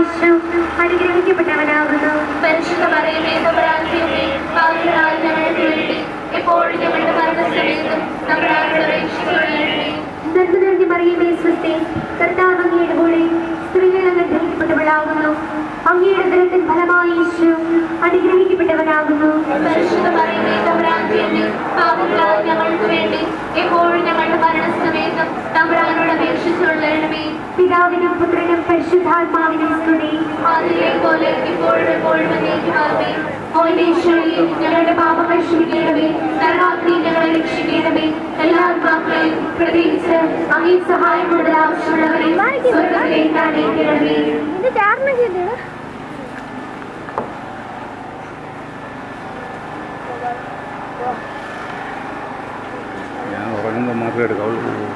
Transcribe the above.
ഈശോ അനുഗ്രഹിക്കപ്പെട്ടവനാകുന്നു. പരിശുദ്ധ മറിയമേ തമ്പുരാന്റമ്മേ, പാപികളായ ഞങ്ങൾക്ക് വേണ്ടി എപ്പോഴും ഞങ്ങളുടെ മരണസമയത്തും തമ്പുരാനോട് അപേക്ഷിച്ചുകൊള്ളണമേ. നന്മ നിറഞ്ഞ മറിയമേ സ്വസ്തി, കർത്താവ് അങ്ങയുടെ കൂടെ സ്ത്രീകൾ അനുഗ്രഹിക്കപ്പെട്ടവളാകുന്നു. അങ്ങയുടെ ഉദരത്തിൻ ഫലമായി ഈശോ അനുഗ്രഹിക്കപ്പെട്ടവനാകുന്നു. പരിശുദ്ധ മറിയമേ തമ്പുരാന്റമ്മേ, പാപികളായ ഞങ്ങൾക്ക് വേണ്ടി എപ്പോഴും ഞങ്ങളുടെ മരണസമയത്തും തമ്പുരാനോട് അപേക്ഷിച്ചുകൊള്ളണമേ. പിതാവിനും പുത്രനും പരിശുദ്ധാത്മാവിനും സ്തുതി. ആദിയിലെ പോലെ ഇപ്പോഴും എപ്പോഴും എന്നേക്കുമാമേ. ഓ ഈശോയെ, ഞങ്ങളുടെ പാപങ്ങൾ ക്ഷമിക്കണമേ, നരകാഗ്നിയിൽ ഞങ്ങളെ രക്ഷിക്കണമേ. എല്ലാ ആത്മാക്കളെയും പ്രത്യേകിച്ച് അങ്ങേ സഹായം കൂടുതൽ ആവശ്യമുള്ളവരെ സ്വർഗ്ഗത്തിലേക്ക് അനയിക്കണമേ. ഞാൻ ഉറങ്ങുമ്പോൾ മാത്രമേ എടുക്കാവുള്ളൂ.